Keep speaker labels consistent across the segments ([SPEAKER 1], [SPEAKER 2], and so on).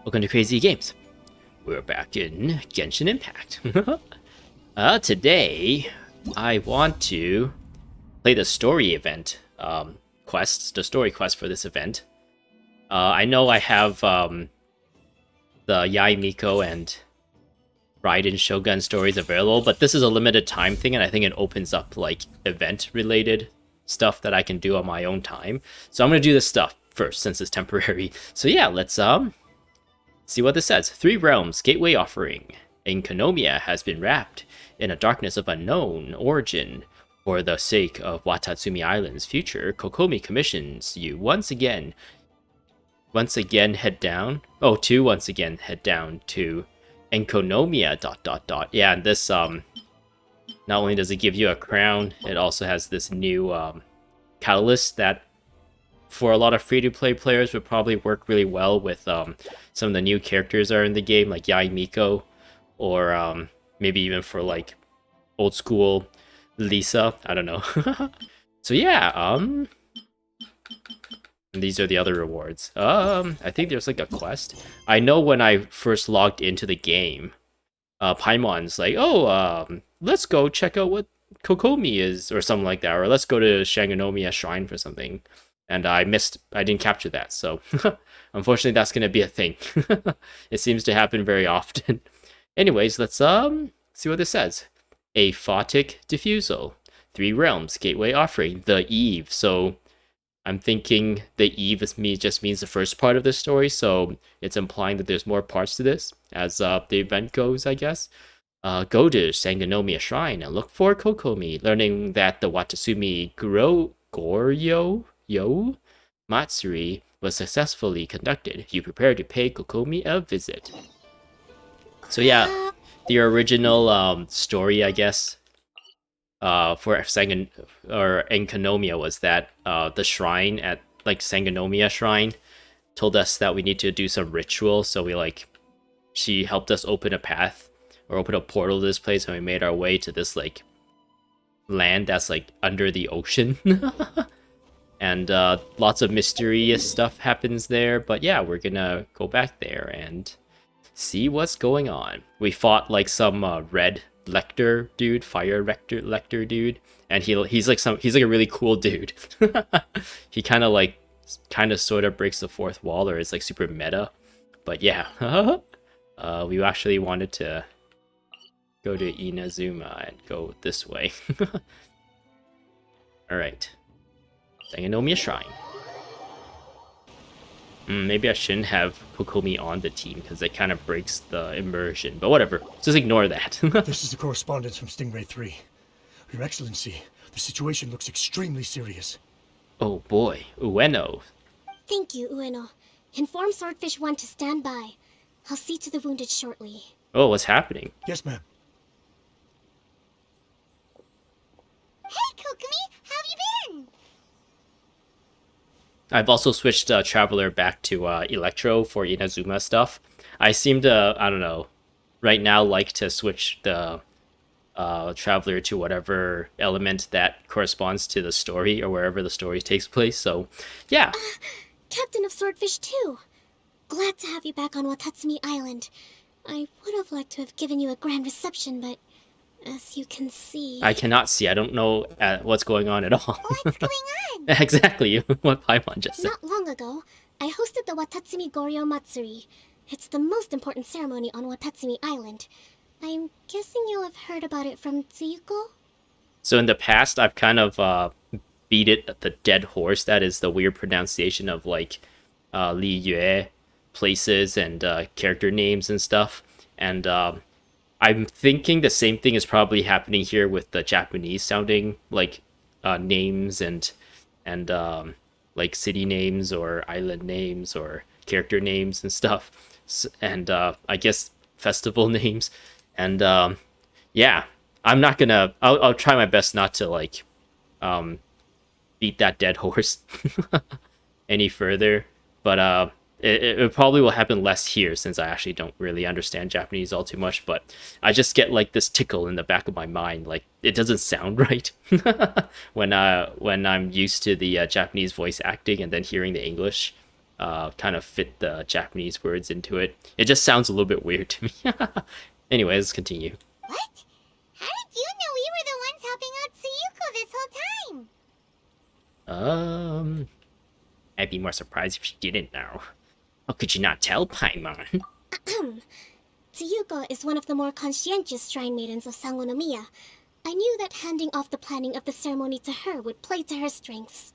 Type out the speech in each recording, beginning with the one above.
[SPEAKER 1] Welcome to Crazy Games. We're back in Genshin Impact. Today, I want to play the story event quests, the story quest for this event. I know I have the Yai Miko and Raiden Shogun stories available, but this is a limited time thing, and I think it opens up like event-related stuff that I can do on my own time. So I'm gonna do this stuff first since it's temporary. So yeah, let's see what this says. 3 realms, gateway offering. Enkanomiya has been wrapped in a darkness of unknown origin. For the sake of Watatsumi Island's future, Kokomi commissions you once again head down. Oh, to once again head down to Enkanomiya ... Yeah, and this not only does it give you a crown, it also has this new catalyst that for a lot of free-to-play players would probably work really well with some of the new characters that are in the game, like Yai Miko, or maybe even for like old school Lisa. I don't know. So yeah, and these are the other rewards. I think there's like a quest. I know when I first logged into the game, Paimon's like, oh, let's go check out what Kokomi is, or something like that, or let's go to Sagonomiya Shrine for something. And I didn't capture that, so unfortunately that's gonna be a thing. It seems to happen very often. Anyways, let's see what this says. Aphotic Diffusal. 3 realms, gateway offering, the Eve. So I'm thinking the Eve just means the first part of the story, so it's implying that there's more parts to this as the event goes, I guess. Go to Sagonomiya Shrine and look for Kokomi, learning that the Watatsumi Goryo Matsuri was successfully conducted. You prepare to pay Kokomi a visit. So yeah, the original story, I guess, for Enkanomiya was that the shrine at like Sagonomiya Shrine told us that we need to do some ritual. So she helped us open a path or open a portal to this place, and we made our way to this like land that's like under the ocean. And lots of mysterious stuff happens there, but yeah, we're gonna go back there and see what's going on. We fought like some red lector dude, fire lector dude, and he's like a really cool dude. He kind of sort of breaks the fourth wall, or is like super meta. But yeah, we actually wanted to go to Inazuma and go this way. All right. Sagonomiya Shrine. Maybe I shouldn't have Kokomi on the team because it kind of breaks the immersion, but whatever. Just ignore that.
[SPEAKER 2] This is the correspondence from Stingray 3. Your Excellency, the situation looks extremely serious.
[SPEAKER 1] Oh boy, Ueno.
[SPEAKER 3] Thank you, Ueno. Inform Swordfish 1 to stand by. I'll see to the wounded shortly.
[SPEAKER 1] Oh, what's happening?
[SPEAKER 2] Yes, ma'am.
[SPEAKER 3] Hey, Kokomi! How have you been?
[SPEAKER 1] I've also switched Traveler back to Electro for Inazuma stuff. I seem to, I don't know, right now like to switch the Traveler to whatever element that corresponds to the story or wherever the story takes place. So, yeah.
[SPEAKER 3] Captain of Swordfish 2. Glad to have you back on Watatsumi Island. I would have liked to have given you a grand reception, but as you can see...
[SPEAKER 1] I cannot see. I don't know what's going on at all.
[SPEAKER 3] What's going on?
[SPEAKER 1] Exactly what Paimon just said.
[SPEAKER 3] Not long ago, I hosted the Watatsumi Goryo Matsuri. It's the most important ceremony on Watatsumi Island. I'm guessing you'll have heard about it from Tsuyuko?
[SPEAKER 1] So in the past, I've kind of beat it the dead horse. That is the weird pronunciation of like Li Yue places and character names and stuff. And I'm thinking the same thing is probably happening here with the Japanese sounding like names and like city names or island names or character names and stuff, and I guess festival names. And yeah, I'll try my best not to like beat that dead horse any further, but it probably will happen less here since I actually don't really understand Japanese all too much, but I just get like this tickle in the back of my mind, like it doesn't sound right when I'm used to the Japanese voice acting and then hearing the English. kind of fit the Japanese words into it. It just sounds a little bit weird to me. Anyways, let's continue.
[SPEAKER 3] What? How did you know we were the ones helping out Tsuyuko this whole time?
[SPEAKER 1] I'd be more surprised if she didn't know. How could you not tell, Paimon?
[SPEAKER 3] Tsuyuko is one of the more conscientious shrine maidens of Sagonomiya. I knew that handing off the planning of the ceremony to her would play to her strengths.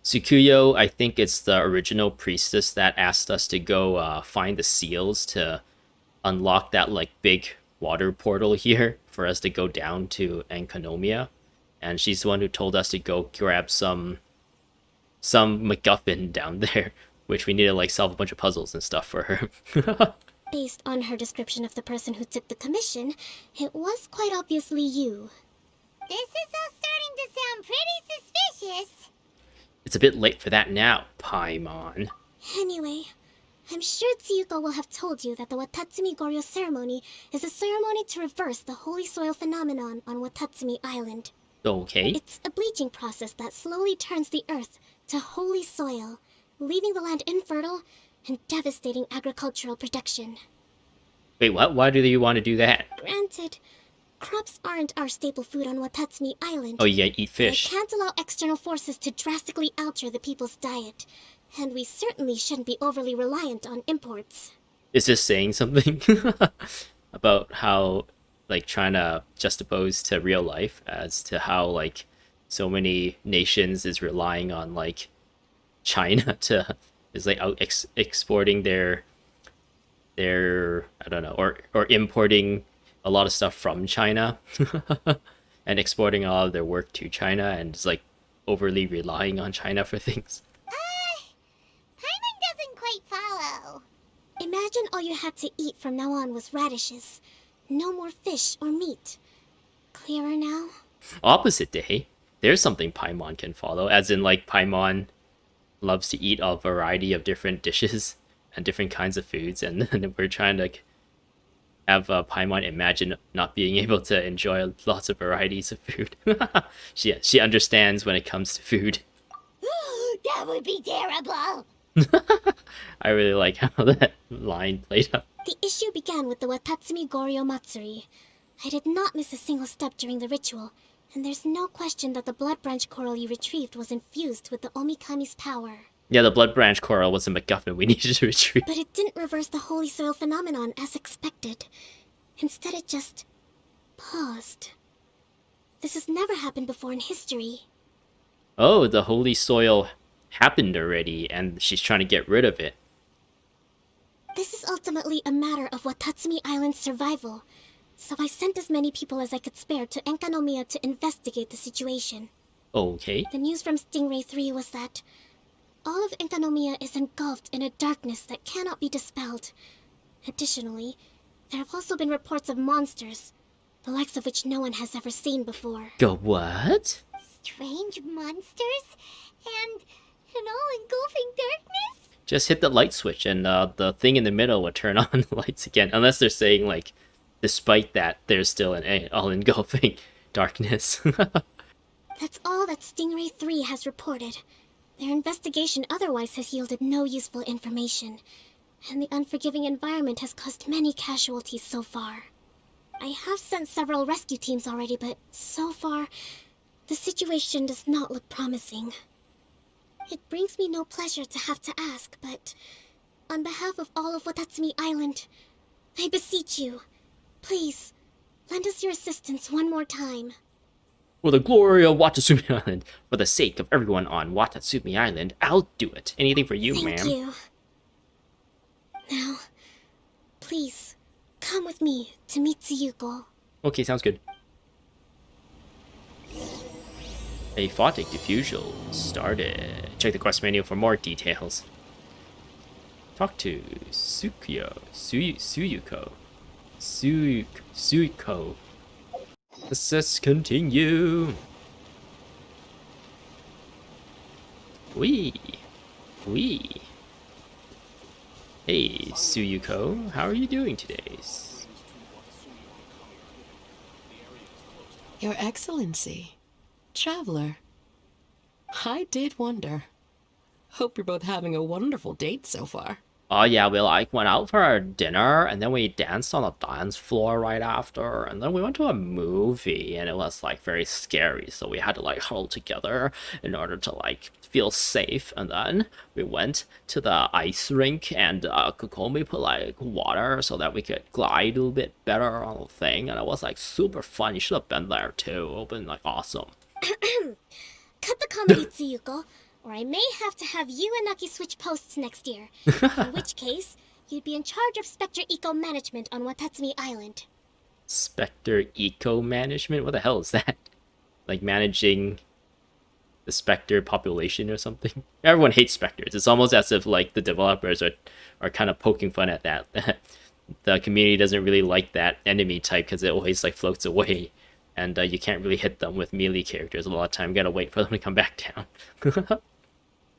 [SPEAKER 1] Tsukuyo, I think it's the original priestess that asked us to go find the seals to unlock that like big water portal here for us to go down to Enkanomiya. And she's the one who told us to go grab some MacGuffin down there, which we need to like solve a bunch of puzzles and stuff for her.
[SPEAKER 3] Based on her description of the person who took the commission, it was quite obviously you. This is all starting to sound pretty suspicious.
[SPEAKER 1] It's a bit late for that now, Paimon.
[SPEAKER 3] Anyway, I'm sure Tsuyuko will have told you that the Watatsumi Goryo ceremony is a ceremony to reverse the holy soil phenomenon on Watatsumi Island.
[SPEAKER 1] Okay.
[SPEAKER 3] It's a bleaching process that slowly turns the earth to holy soil, leaving the land infertile and devastating agricultural production.
[SPEAKER 1] Wait, what? Why do you want to do that?
[SPEAKER 3] Granted, crops aren't our staple food on Watatsumi Island.
[SPEAKER 1] Oh, yeah, eat fish.
[SPEAKER 3] I can't allow external forces to drastically alter the people's diet, and we certainly shouldn't be overly reliant on imports.
[SPEAKER 1] Is this saying something about how, like, trying to juxtapose to real life as to how, like, so many nations is relying on, like, China to is like out exporting their I don't know, or importing a lot of stuff from China and exporting all of their work to China and just like overly relying on China for things.
[SPEAKER 3] Paimon doesn't quite follow. Imagine all you had to eat from now on was radishes. No more fish or meat. Clearer now?
[SPEAKER 1] Opposite day. There's something Paimon can follow, as in like Paimon loves to eat a variety of different dishes and different kinds of foods, and then we're trying to have Paimon imagine not being able to enjoy lots of varieties of food. She understands when it comes to food.
[SPEAKER 3] That would be terrible!
[SPEAKER 1] I really like how that line played out.
[SPEAKER 3] The issue began with the Watatsumi Goryo Matsuri. I did not miss a single step during the ritual, and there's no question that the blood branch coral you retrieved was infused with the Omikami's power.
[SPEAKER 1] Yeah, the blood branch coral was a MacGuffin we needed to retrieve.
[SPEAKER 3] But it didn't reverse the holy soil phenomenon as expected. Instead, it just paused. This has never happened before in history.
[SPEAKER 1] Oh, the holy soil happened already, and she's trying to get rid of it.
[SPEAKER 3] This is ultimately a matter of Watatsumi Island's survival, so I sent as many people as I could spare to Enkanomiya to investigate the situation.
[SPEAKER 1] Okay.
[SPEAKER 3] The news from Stingray 3 was that all of Enkanomiya is engulfed in a darkness that cannot be dispelled. Additionally, there have also been reports of monsters, the likes of which no one has ever seen before.
[SPEAKER 1] Go what?
[SPEAKER 3] Strange monsters? And an all-engulfing darkness?
[SPEAKER 1] Just hit the light switch and the thing in the middle will turn on the lights again. Unless they're saying, like, despite that, there's still an all-engulfing darkness.
[SPEAKER 3] That's all that Stingray 3 has reported. Their investigation otherwise has yielded no useful information, and the unforgiving environment has caused many casualties so far. I have sent several rescue teams already, but so far, the situation does not look promising. It brings me no pleasure to have to ask, but on behalf of all of Watatsumi Island, I beseech you, please, lend us your assistance one more time.
[SPEAKER 1] For the glory of Watatsumi Island, for the sake of everyone on Watatsumi Island, I'll do it. Anything for you, ma'am.
[SPEAKER 3] Thank you. Now, please, come with me to meet Tsuyuko.
[SPEAKER 1] Okay, sounds good. Aphotic Diffusal started. Check the quest menu for more details. Talk to Suyuko. Let's continue. Wee. Hey, Suyuko, how are you doing today?
[SPEAKER 4] Your Excellency, traveler, I did wonder. Hope you're both having a wonderful date so far.
[SPEAKER 1] Oh yeah, we like went out for our dinner and then we danced on the dance floor right after, and then we went to a movie and it was like very scary, so we had to like huddle together in order to like feel safe. And then we went to the ice rink and Kokomi put like water so that we could glide a little bit better on the thing, and it was like super fun. You should have been there too. It would have been like awesome.
[SPEAKER 3] Cut the comedy, Tsuyuko, or I may have to have you and Naki switch posts next year. In which case, you'd be in charge of Spectre Eco Management on Watatsumi Island.
[SPEAKER 1] Spectre Eco Management? What the hell is that? Like managing the Spectre population or something? Everyone hates Spectres. It's almost as if like the developers are kind of poking fun at that. The community doesn't really like that enemy type because it always like floats away. And you can't really hit them with melee characters a lot of time. You gotta wait for them to come back down.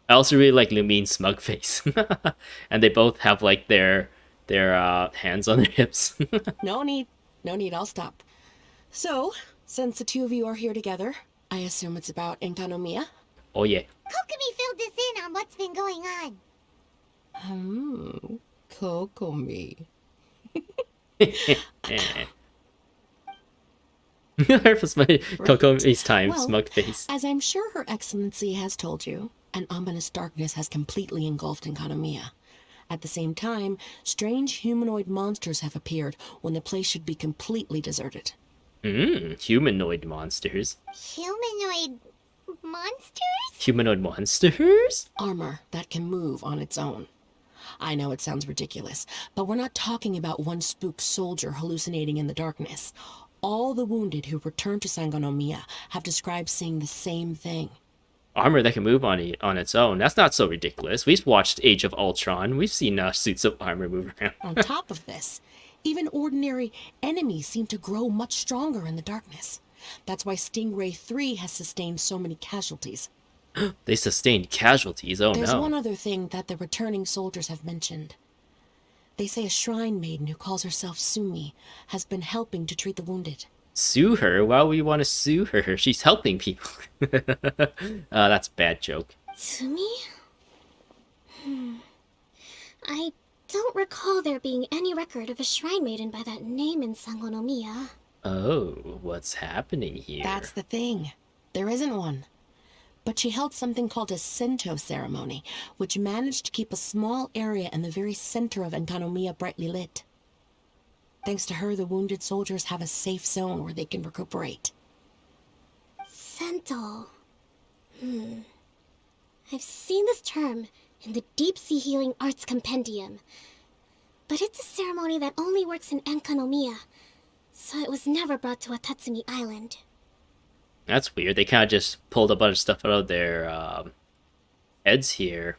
[SPEAKER 1] I also really like Lumine's smug face. And they both have like their hands on their hips.
[SPEAKER 4] No need, I'll stop. So, since the two of you are here together, I assume it's about Enkanomiya?
[SPEAKER 1] Oh yeah.
[SPEAKER 3] Kokomi filled us in on what's been going on.
[SPEAKER 4] Kokomi.
[SPEAKER 1] It's my Kokomi's time,
[SPEAKER 4] Well,
[SPEAKER 1] smug face.
[SPEAKER 4] As I'm sure Her Excellency has told you, an ominous darkness has completely engulfed Enkanomiya. At the same time, strange humanoid monsters have appeared when the place should be completely deserted.
[SPEAKER 1] Humanoid monsters.
[SPEAKER 3] Humanoid monsters?
[SPEAKER 1] Humanoid monsters?
[SPEAKER 4] Armor that can move on its own. I know it sounds ridiculous, but we're not talking about one spooked soldier hallucinating in the darkness. All the wounded who returned to Sagonomiya have described seeing the same thing.
[SPEAKER 1] Armor that can move on its own. That's not so ridiculous. We've watched Age of Ultron. We've seen suits of armor move around.
[SPEAKER 4] On top of this, even ordinary enemies seem to grow much stronger in the darkness. That's why Stingray 3 has sustained so many casualties.
[SPEAKER 1] They sustained casualties, oh
[SPEAKER 4] There's
[SPEAKER 1] no.
[SPEAKER 4] one other thing that the returning soldiers have mentioned. They say a shrine maiden who calls herself Sumi has been helping to treat the wounded.
[SPEAKER 1] Sue her? Why would you want to sue her? She's helping people. That's a bad joke.
[SPEAKER 3] Tsumi? I don't recall there being any record of a shrine maiden by that name in Sagonomiya.
[SPEAKER 1] Oh, what's happening here?
[SPEAKER 4] That's the thing. There isn't one. But she held something called a Sento ceremony, which managed to keep a small area in the very center of Enkanomiya brightly lit. Thanks to her, the wounded soldiers have a safe zone where they can recuperate.
[SPEAKER 3] Sento. I've seen this term in the Deep Sea Healing Arts Compendium. But it's a ceremony that only works in Enkanomiya, so it was never brought to Watatsumi Island.
[SPEAKER 1] That's weird. They kind of just pulled a bunch of stuff out of their heads here.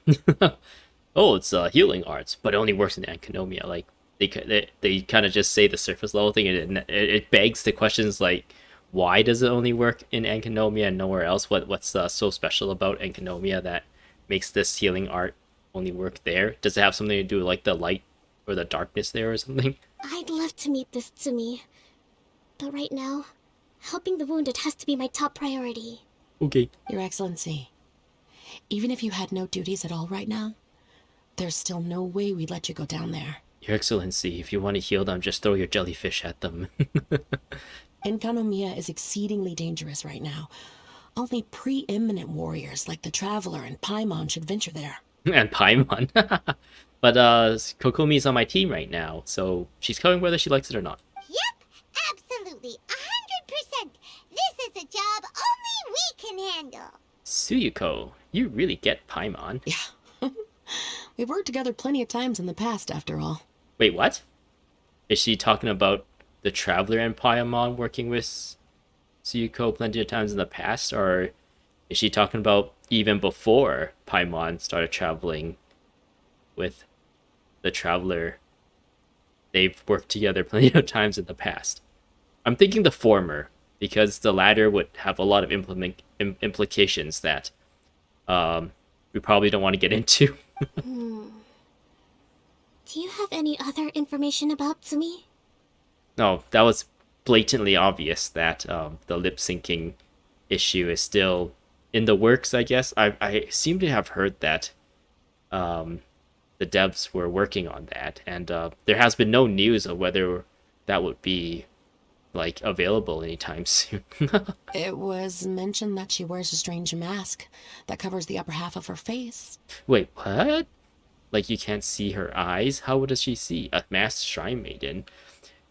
[SPEAKER 1] Oh, it's healing arts, but it only works in Enkanomiya. Like they kind of just say the surface level thing, and it begs the questions like, why does it only work in Enkanomiya and nowhere else? What's so special about Enkanomiya that makes this healing art only work there? Does it have something to do with like the light or the darkness there or something?
[SPEAKER 3] I'd love to meet this Tsumi, but right now, helping the wounded has to be my top priority.
[SPEAKER 1] Okay.
[SPEAKER 4] Your Excellency, even if you had no duties at all right now, there's still no way we'd let you go down there.
[SPEAKER 1] Your Excellency, if you want to heal them, just throw your jellyfish at them.
[SPEAKER 4] Enkanomiya is exceedingly dangerous right now. Only preeminent warriors like the Traveler and Paimon should venture there.
[SPEAKER 1] And Paimon. But Kokomi's on my team right now, so she's coming whether she likes it or not.
[SPEAKER 3] Yep, absolutely, 100%. This is a job only we can handle.
[SPEAKER 1] Tsuyuko, you really get Paimon.
[SPEAKER 4] Yeah. We've worked together plenty of times in the past, after all.
[SPEAKER 1] Wait, what? Is she talking about the Traveler and Paimon working with Tsuyuko plenty of times in the past, or is she talking about even before Paimon started traveling with the Traveler? They've worked together plenty of times in the past. I'm thinking the former, because the latter would have a lot of implications that we probably don't want to get into.
[SPEAKER 3] Do you have any other information about Tsumi?
[SPEAKER 1] No, that was blatantly obvious that the lip syncing issue is still in the works, I guess. I seem to have heard that the devs were working on that, and there has been no news of whether that would be like available anytime soon.
[SPEAKER 4] It was mentioned that she wears a strange mask that covers the upper half of her face.
[SPEAKER 1] Wait, what? Like you can't see her eyes? How does she see? A masked shrine maiden,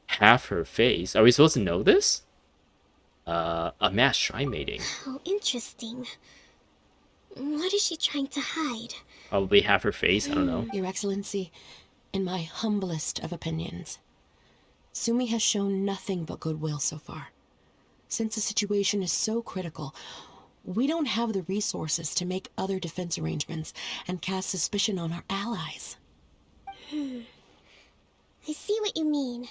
[SPEAKER 1] half her face. Are we supposed to know this? A masked shrine maiden,
[SPEAKER 3] How interesting. What is she trying to hide?
[SPEAKER 1] probably half her face. I don't know.
[SPEAKER 4] Your Excellency, in my humblest of opinions, Sumi has shown nothing but goodwill so far. Since the situation is so critical, we don't have the resources to make other defense arrangements and cast suspicion on our allies.
[SPEAKER 3] I see what you mean.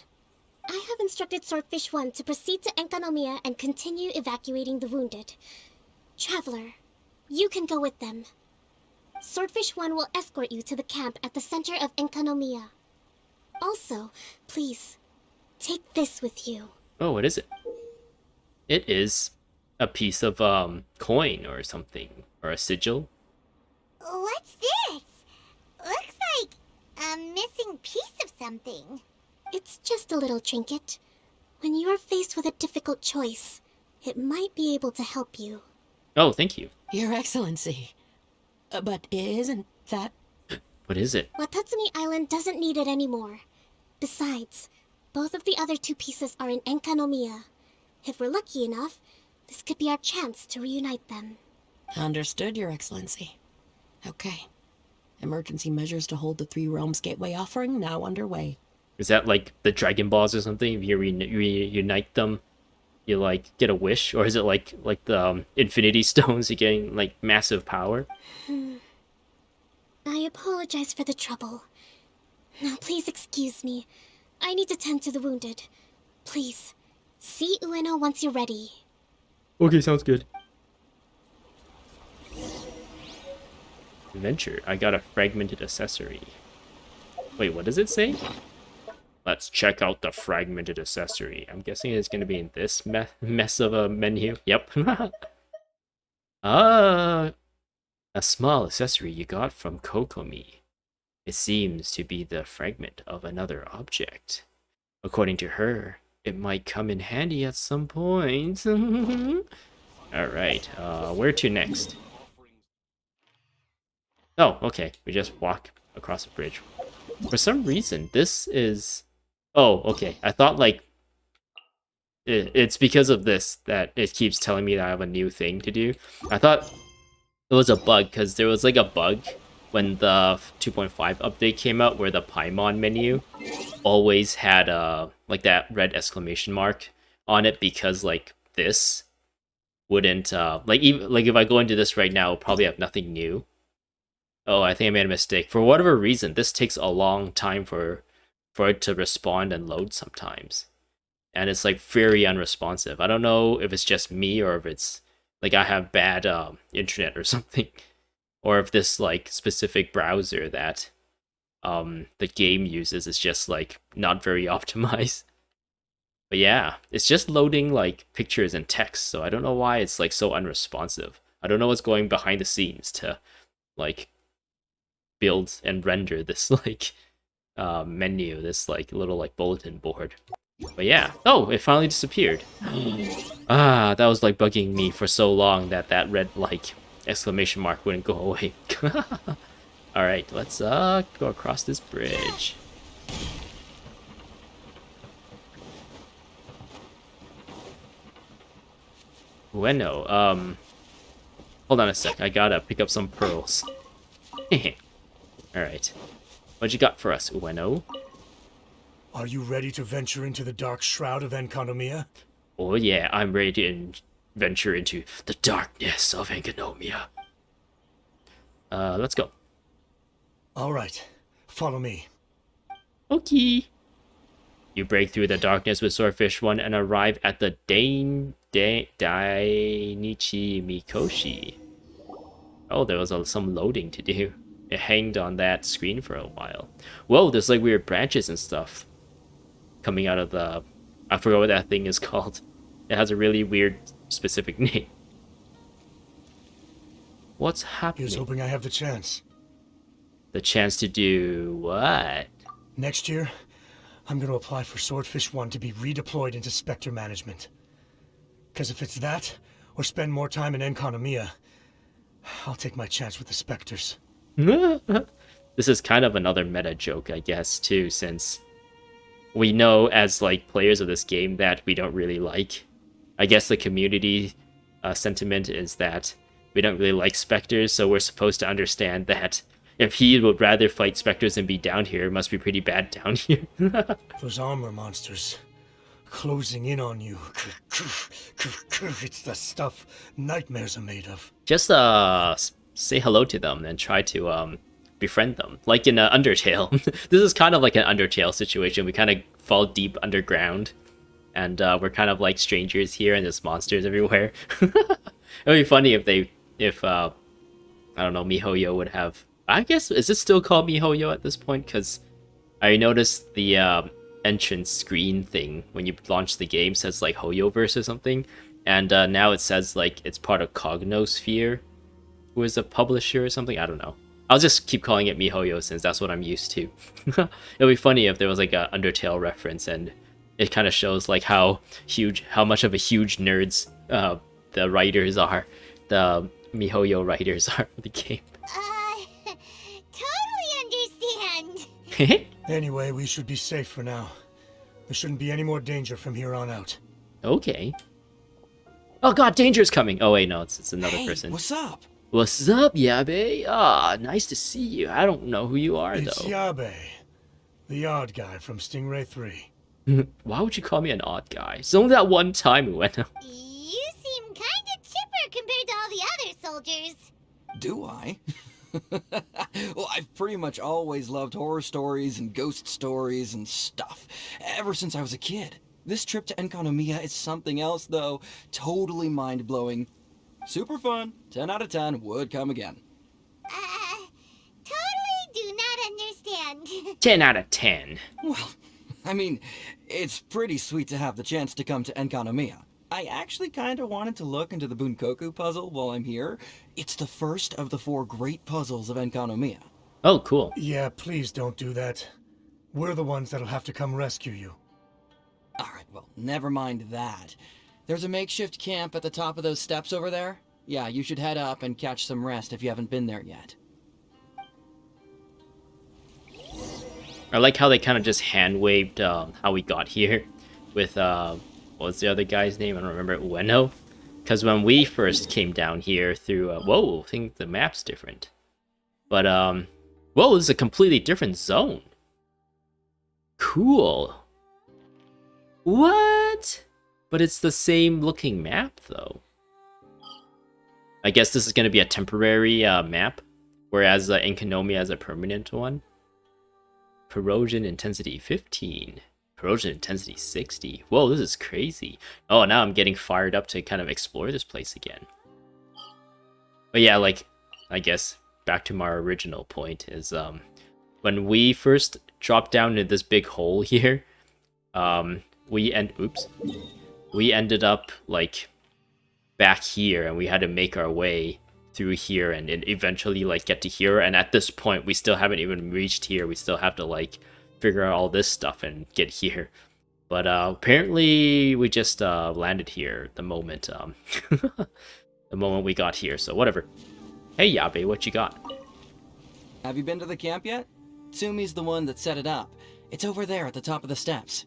[SPEAKER 3] I have instructed Swordfish 1 to proceed to Enkanomiya and continue evacuating the wounded. Traveler, you can go with them. Swordfish 1 will escort you to the camp at the center of Enkanomiya. Also, please, take this with you.
[SPEAKER 1] Oh, what is it? It is a piece of coin or something, or a sigil.
[SPEAKER 5] What's this? Looks like a missing piece of something.
[SPEAKER 3] It's just a little trinket. When you are faced with a difficult choice, it might be able to help you.
[SPEAKER 1] Oh, thank you.
[SPEAKER 4] Your Excellency. But isn't that...
[SPEAKER 1] What is it?
[SPEAKER 3] Watatsumi Island doesn't need it anymore. Besides, both of the other two pieces are in Enkanomiya. If we're lucky enough, this could be our chance to reunite them.
[SPEAKER 4] Understood, Your Excellency. Okay. Emergency measures to hold the Three Realms Gateway offering now underway.
[SPEAKER 1] Is that like the Dragon Balls or something? If you reunite them, you like get a wish, or is it like the Infinity Stones? You getting like massive power?
[SPEAKER 3] I apologize for the trouble. Now please excuse me. I need to tend to the wounded. Please, see Ueno once you're ready.
[SPEAKER 1] Okay, sounds good. Adventure. I got a fragmented accessory. Wait, what does it say? Let's check out the fragmented accessory. I'm guessing it's going to be in this mess of a menu. Yep. A small accessory you got from Kokomi. It seems to be the fragment of another object. According to her, it might come in handy at some point. Alright, where to next? Oh, okay. We just walk across a bridge. For some reason, this is... Oh, okay. I thought, like... It's because of this that it keeps telling me that I have a new thing to do. I thought it was a bug, because there was, like, a bug when the 2.5 update came out where the Paimon menu always had, like, that red exclamation mark on it because, like, this wouldn't, like, even, like, if I go into this right now, it'll probably have nothing new. Oh, I think I made a mistake. For whatever reason, this takes a long time for it to respond and load sometimes. And it's like very unresponsive. I don't know if it's just me or if it's like I have bad internet or something. Or if this like specific browser that the game uses is just like not very optimized. But yeah, it's just loading like pictures and text, so I don't know why it's like so unresponsive. I don't know what's going behind the scenes to like build and render this like menu, this like little like bulletin board. But yeah, oh, it finally disappeared. That was like bugging me for so long that red like exclamation mark wouldn't go away. All right, let's go across this bridge. Bueno, hold on a sec. I gotta pick up some pearls. Alright. What you got for us, Ueno?
[SPEAKER 2] Are you ready to venture into the dark shroud of Enkanomiya?
[SPEAKER 1] Oh yeah, I'm ready to venture into the darkness of Enkanomiya. Let's go.
[SPEAKER 2] Alright, follow me.
[SPEAKER 1] Okay. You break through the darkness with Swordfish 1 and arrive at the Dainichi Mikoshi. Oh, there was some loading to do. It hanged on that screen for a while. Whoa, there's like weird branches and stuff coming out of the... I forgot what that thing is called. It has a really weird specific name. What's happening?
[SPEAKER 2] Here's hoping I have the chance.
[SPEAKER 1] The chance to do what?
[SPEAKER 2] Next year, I'm going to apply for Swordfish 1 to be redeployed into Spectre management. Because if it's that, or spend more time in Enkanomiya, I'll take my chance with the Spectres.
[SPEAKER 1] This is kind of another meta joke, I guess, too, since we know as like players of this game that we don't really like. I guess the community sentiment is that we don't really like Spectres, so we're supposed to understand that if he would rather fight Spectres than be down here, it must be pretty bad down here.
[SPEAKER 2] Those armor monsters closing in on you. It's the stuff nightmares are made of.
[SPEAKER 1] Just say hello to them and try to befriend them, like in Undertale. This is kind of like an Undertale situation. We kind of fall deep underground, and we're kind of like strangers here, and there's monsters everywhere. It would be funny if I don't know, MiHoYo would have. I guess, is it still called MiHoYo at this point? Because I noticed the entrance screen thing when you launch the game says like Hoyoverse or something, and now it says like it's part of Cognosphere, who is a publisher or something. I don't know. I'll just keep calling it MiHoYo since that's what I'm used to. It'd be funny if there was like a Undertale reference, and it kind of shows like how much of a huge nerds the writers are, the MiHoYo writers are for the game.
[SPEAKER 5] Totally understand.
[SPEAKER 2] Anyway, we should be safe for now. There shouldn't be any more danger from here on out.
[SPEAKER 1] Okay. Oh god, danger's coming! Oh wait, no, it's another person.
[SPEAKER 6] What's up?
[SPEAKER 1] What's up, Yabe? Ah, nice to see you. I don't know who you are,
[SPEAKER 2] It's
[SPEAKER 1] though.
[SPEAKER 2] Yabe, the odd guy from Stingray 3.
[SPEAKER 1] Why would you call me an odd guy? It's only that one time we went out.
[SPEAKER 5] You seem kinda chipper compared to all the other soldiers.
[SPEAKER 6] Do I? Well, I've pretty much always loved horror stories and ghost stories and stuff, ever since I was a kid. This trip to Enkanomiya is something else, though. Totally mind-blowing. Super fun. 10 out of 10 would come again.
[SPEAKER 5] Totally do not understand.
[SPEAKER 1] 10 out of 10.
[SPEAKER 6] Well, I mean, it's pretty sweet to have the chance to come to Enkanomiya. I actually kind of wanted to look into the Bunkoku puzzle while I'm here. It's the first of the 4 great puzzles of Enkanomiya.
[SPEAKER 1] Oh, cool.
[SPEAKER 2] Yeah, please don't do that. We're the ones that'll have to come rescue you.
[SPEAKER 6] Alright, well, never mind that. There's a makeshift camp at the top of those steps over there. Yeah, you should head up and catch some rest if you haven't been there yet.
[SPEAKER 1] I like how they kind of just hand-waved how we got here with, what was the other guy's name? I don't remember, Ueno? Because when we first came down here through, whoa, I think the map's different. But, whoa, this is a completely different zone. Cool. What? But it's the same looking map, though. I guess this is going to be a temporary map, whereas Enkanomiya is a permanent one. Corrosion intensity 15. Corrosion intensity 60. Whoa, this is crazy. Oh, now I'm getting fired up to kind of explore this place again. But yeah, like, I guess back to my original point is when we first dropped down into this big hole here, we ended up like back here, and we had to make our way through here and eventually like get to here, and at this point we still haven't even reached here. We still have to like figure out all this stuff and get here, but apparently we just landed here the moment the moment we got here, so whatever. Hey Yabe, what you got?
[SPEAKER 6] Have you been to the camp yet? Tsumi's the one that set it up. It's over there at the top of the steps.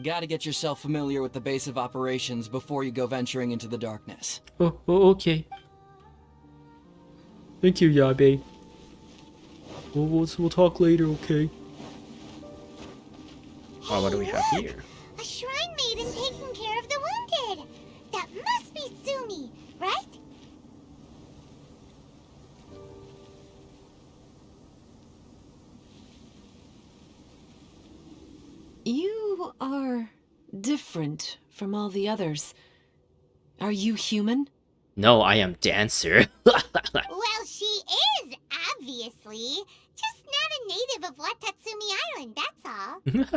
[SPEAKER 6] Gotta get yourself familiar with the base of operations before you go venturing into the darkness.
[SPEAKER 1] Oh, okay. Thank you, Yabe. We'll talk later, okay? Oh, what do we have
[SPEAKER 5] Look!
[SPEAKER 1] here?
[SPEAKER 5] A shrine maiden taking care of the wounded. That must be Sumi, right?
[SPEAKER 4] You are different from all the others. Are you human?
[SPEAKER 1] No, I am Dancer.
[SPEAKER 5] Well, she is, obviously. Just not a native of Watatsumi Island, that's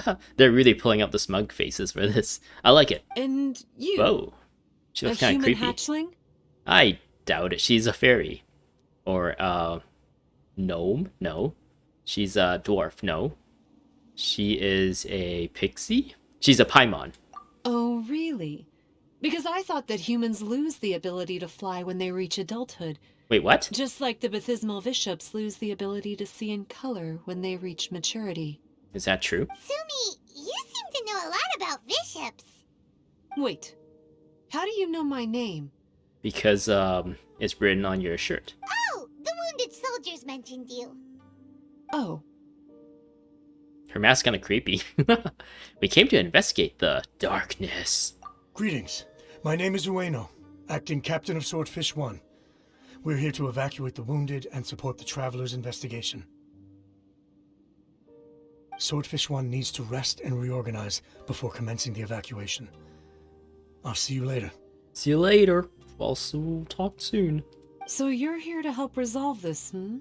[SPEAKER 5] all.
[SPEAKER 1] They're really pulling up the smug faces for this. I like it.
[SPEAKER 4] And you?
[SPEAKER 1] Whoa. She
[SPEAKER 4] A
[SPEAKER 1] looks kind of
[SPEAKER 4] human
[SPEAKER 1] creepy.
[SPEAKER 4] hatchling?
[SPEAKER 1] I doubt it. She's a fairy. Or, gnome? No. She's a dwarf? No. She is a pixie? She's a paimon.
[SPEAKER 7] Oh, really? Because I thought that humans lose the ability to fly when they reach adulthood,
[SPEAKER 1] Wait, what?
[SPEAKER 7] just like the Bathysmal Bishops lose the ability to see in color when they reach maturity.
[SPEAKER 1] Is that true?
[SPEAKER 5] Sumi, you seem to know a lot about bishops.
[SPEAKER 7] Wait, how do you know my name?
[SPEAKER 1] Because it's written on your shirt.
[SPEAKER 5] Oh, the wounded soldiers mentioned you.
[SPEAKER 7] Oh,
[SPEAKER 1] Her mask's kind of creepy. We came to investigate the darkness.
[SPEAKER 2] Greetings. My name is Ueno, acting captain of Swordfish 1. We're here to evacuate the wounded and support the traveler's investigation. Swordfish 1 needs to rest and reorganize before commencing the evacuation. I'll see you later.
[SPEAKER 1] See you later. We'll talk soon.
[SPEAKER 7] so you're here to help resolve this, hmm?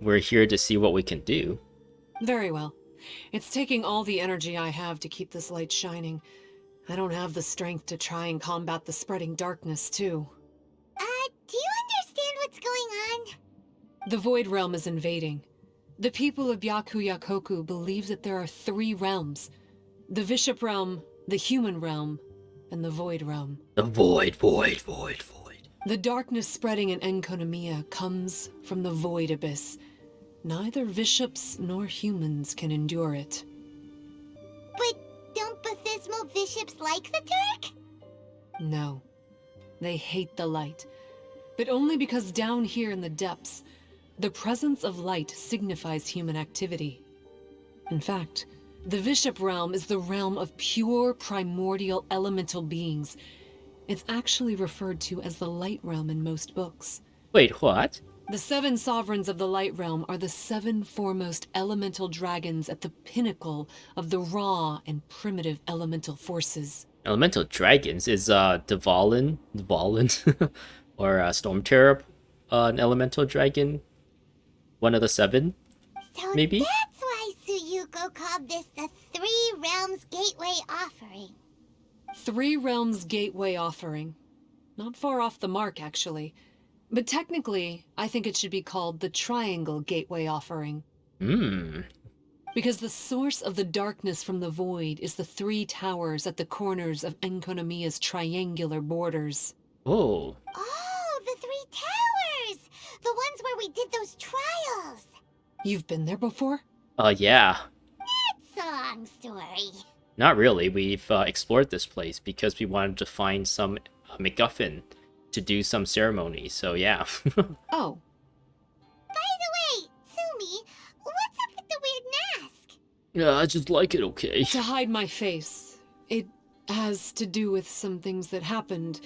[SPEAKER 1] We're here to see what we can do.
[SPEAKER 7] Very well. It's taking all the energy I have to keep this light shining. I don't have the strength to try and combat the spreading darkness, too.
[SPEAKER 5] Do you understand what's going on?
[SPEAKER 7] The Void Realm is invading. The people of Byakuya believe that there are 3 realms. The Bishop Realm, the Human Realm, and the Void Realm.
[SPEAKER 1] The void.
[SPEAKER 7] The darkness spreading in Enkanomiya comes from the Void Abyss. Neither bishops nor humans can endure it.
[SPEAKER 5] But don't Bathysmal bishops like the dark?
[SPEAKER 7] No. They hate the light. But only because down here in the depths, the presence of light signifies human activity. In fact, the Bishop Realm is the realm of pure primordial elemental beings. It's actually referred to as the Light Realm in most books.
[SPEAKER 1] Wait, what?
[SPEAKER 7] The 7 sovereigns of the Light Realm are the 7 foremost elemental dragons at the pinnacle of the raw and primitive elemental forces.
[SPEAKER 1] Elemental dragons is Dvalin, or Storm Terror, an elemental dragon. One of the 7,
[SPEAKER 5] So
[SPEAKER 1] maybe.
[SPEAKER 5] that's why Suyuko called this the 3 Realms Gateway Offering.
[SPEAKER 7] 3 Realms Gateway Offering. Not far off the mark, actually. But technically, I think it should be called the Triangle Gateway Offering. Because the source of the darkness from the void is the 3 towers at the corners of Enkanomiya's triangular borders.
[SPEAKER 1] Oh.
[SPEAKER 5] Oh, the 3 towers! The ones where we did those trials!
[SPEAKER 7] You've been there before?
[SPEAKER 1] Yeah.
[SPEAKER 5] It's a long story.
[SPEAKER 1] Not really. We've explored this place because we wanted to find some MacGuffin to do some ceremony. So yeah.
[SPEAKER 7] Oh,
[SPEAKER 5] By the way, Sumi, what's up with the weird mask?
[SPEAKER 1] Yeah, I just like it. Okay.
[SPEAKER 7] to hide my face. It has to do with some things that happened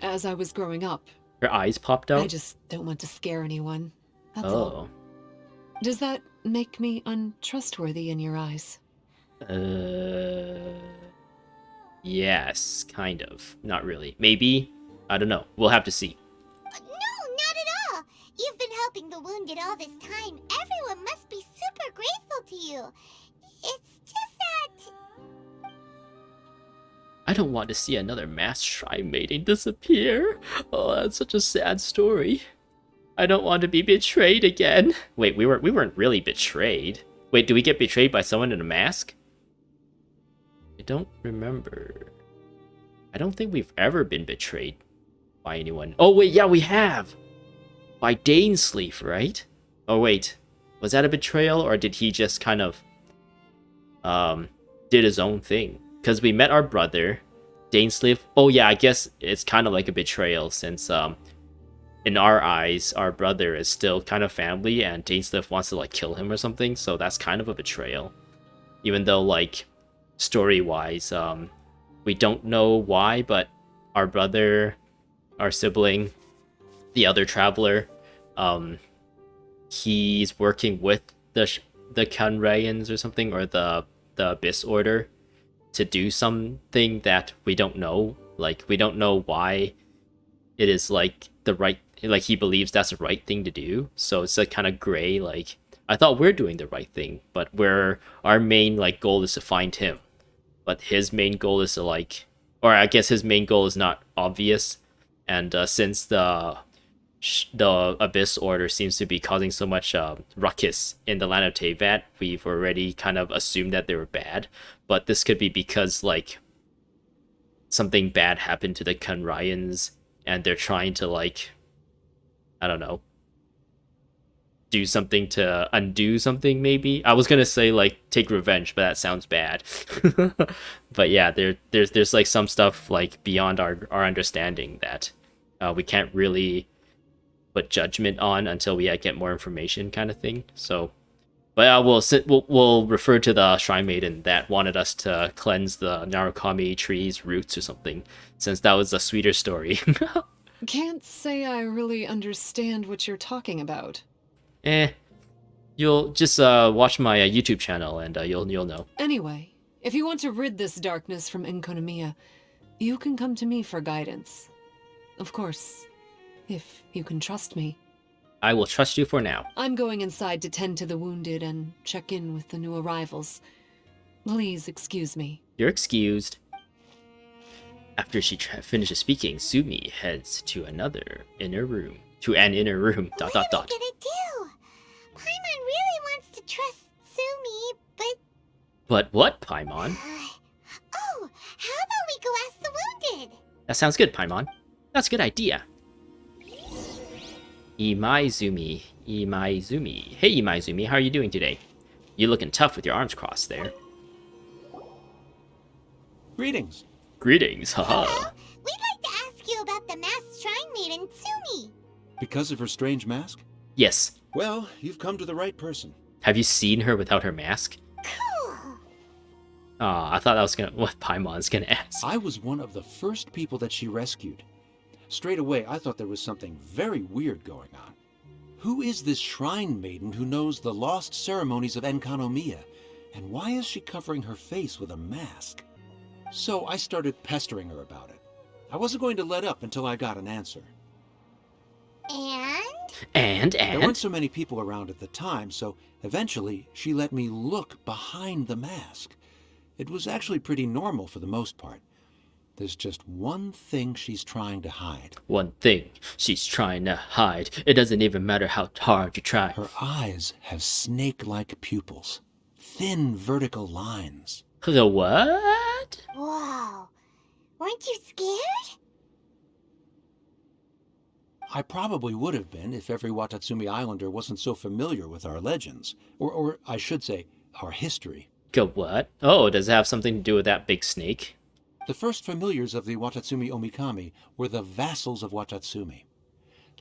[SPEAKER 7] as I was growing up.
[SPEAKER 1] Her eyes popped out.
[SPEAKER 7] I just don't want to scare anyone. That's all.
[SPEAKER 1] Oh.
[SPEAKER 7] Does that make me untrustworthy in your eyes?
[SPEAKER 1] Yes, kind of. Not really. Maybe. I don't know. We'll have to see.
[SPEAKER 5] No, not at all. You've been helping the wounded all this time. Everyone must be super grateful to you. It's just that...
[SPEAKER 1] I don't want to see another mass shrine maiden disappear. Oh, that's such a sad story. I don't want to be betrayed again. Wait, we weren't really betrayed. Wait, do we get betrayed by someone in a mask? I don't remember. I don't think we've ever been betrayed by anyone. Oh wait, yeah, we have. By Dainsleif, right? Oh wait, was that a betrayal or did he just kind of did his own thing? Because we met our brother, Dainsleif. Oh yeah, I guess it's kind of like a betrayal since in our eyes, our brother is still kind of family and Dainsleif wants to like kill him or something, so that's kind of a betrayal. Even though like story-wise, we don't know why, but our brother, our sibling, the other traveler, he's working with the Kanrayans or something, or the Abyss Order, to do something that we don't know. Like, we don't know why it is like the right, like he believes that's the right thing to do. So it's like kind of gray. Like, I thought we're doing the right thing, but our main like goal is to find him, but his main goal is to like, or I guess his main goal is not obvious. And since the the Abyss Order seems to be causing so much ruckus in the land of Teyvat, we've already kind of assumed that they were bad. But this could be because, like, something bad happened to the Kunryans, and they're trying to, like, I don't know, do something to undo something, maybe. I was gonna say, like, take revenge, but that sounds bad. But yeah, there's like some stuff, like, beyond our understanding that we can't really put judgment on until we get more information, kind of thing. So, but we'll refer to the Shrine Maiden that wanted us to cleanse the Narukami tree's roots or something, since that was a sweeter story.
[SPEAKER 7] Can't say I really understand what you're talking about.
[SPEAKER 1] You'll just watch my YouTube channel and you'll know.
[SPEAKER 7] Anyway, if you want to rid this darkness from Enkanomiya, you can come to me for guidance. Of course, if you can trust me.
[SPEAKER 1] I will trust you for now.
[SPEAKER 7] I'm going inside to tend to the wounded and check in with the new arrivals. Please excuse me.
[SPEAKER 1] You're excused. After she finishes speaking, Sumi heads to another inner room. To an inner room.
[SPEAKER 5] What are we gonna do? Paimon really wants to trust Sumi, but...
[SPEAKER 1] But what, Paimon?
[SPEAKER 5] Oh, how about we go ask the wounded?
[SPEAKER 1] That sounds good, Paimon. That's a good idea. Imaizumi. Hey, Imaizumi, how are you doing today? You looking tough with your arms crossed there.
[SPEAKER 8] Greetings.
[SPEAKER 1] Greetings, haha.
[SPEAKER 5] Hello? We'd like to ask you about the masked shrine maiden, Sumi.
[SPEAKER 8] Because of her strange mask?
[SPEAKER 1] Yes.
[SPEAKER 8] Well, you've come to the right person.
[SPEAKER 1] Have you seen her without her mask?
[SPEAKER 5] Cool.
[SPEAKER 1] Aw, I thought that was what Paimon's gonna ask.
[SPEAKER 8] I was one of the first people that she rescued. Straight away, I thought there was something very weird going on. Who is this shrine maiden who knows the lost ceremonies of Enkanomiya? And why is she covering her face with a mask? So I started pestering her about it. I wasn't going to let up until I got an answer.
[SPEAKER 5] And?
[SPEAKER 8] There weren't so many people around at the time, so eventually she let me look behind the mask. It was actually pretty normal for the most part. There's just one thing she's trying to hide.
[SPEAKER 1] One thing she's trying to hide. It doesn't even matter how hard you try.
[SPEAKER 8] Her eyes have snake-like pupils. Thin vertical lines.
[SPEAKER 1] The what?
[SPEAKER 5] Whoa. Weren't you scared?
[SPEAKER 8] I probably would have been if every Watatsumi Islander wasn't so familiar with our legends. Or I should say, our history.
[SPEAKER 1] Go what? Oh, does it have something to do with that big snake?
[SPEAKER 8] The first familiars of the Watatsumi Omikami were the vassals of Watatsumi.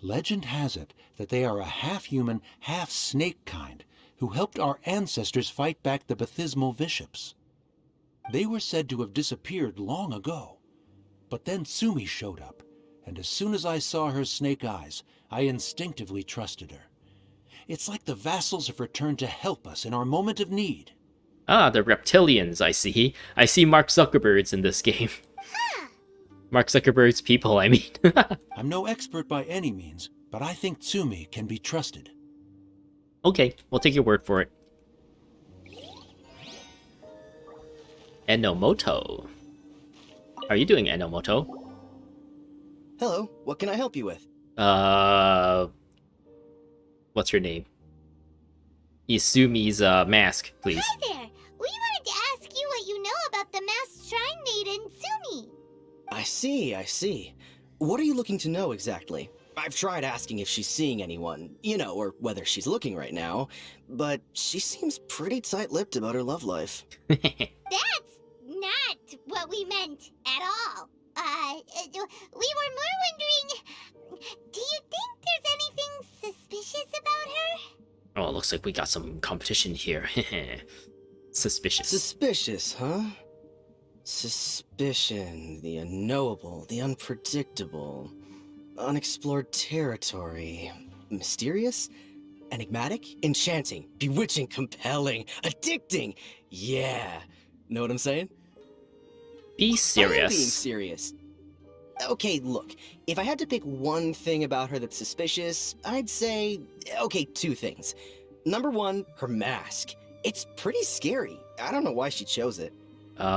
[SPEAKER 8] Legend has it that they are a half-human, half-snake kind who helped our ancestors fight back the Bathismal Bishops. They were said to have disappeared long ago. But then Sumi showed up, and as soon as I saw her snake eyes, I instinctively trusted her. It's like the vassals have returned to help us in our moment of need.
[SPEAKER 1] Ah, the reptilians, I see. I see Mark Zuckerberg's in this game.
[SPEAKER 5] Huh.
[SPEAKER 1] Mark Zuckerberg's people, I mean.
[SPEAKER 8] I'm no expert by any means, but I think Tsumi can be trusted.
[SPEAKER 1] Okay, we'll take your word for it. Enomoto. How are you doing, Enomoto?
[SPEAKER 9] Hello, what can I help you with?
[SPEAKER 1] What's your name? Isumi's mask, please.
[SPEAKER 5] Hi there. We wanted to ask you what you know about the masked shrine maiden, Sumi.
[SPEAKER 9] I see. What are you looking to know exactly? I've tried asking if she's seeing anyone, or whether she's looking right now, but she seems pretty tight-lipped about her love life.
[SPEAKER 5] That's not what we meant at all. We were more wondering, do you think there's anything suspicious about her?
[SPEAKER 1] Oh, it looks like we got some competition here. Suspicious.
[SPEAKER 9] Suspicious, huh? Suspicion, the unknowable, the unpredictable, unexplored territory, mysterious, enigmatic, enchanting, bewitching, compelling, addicting. Yeah, know what I'm saying?
[SPEAKER 1] Be
[SPEAKER 9] I am being
[SPEAKER 1] serious.
[SPEAKER 9] serious. Okay, look, if I had to pick one thing about her that's suspicious, I'd say, okay, two things. Number one, her mask. It's pretty scary. I don't know why she chose it.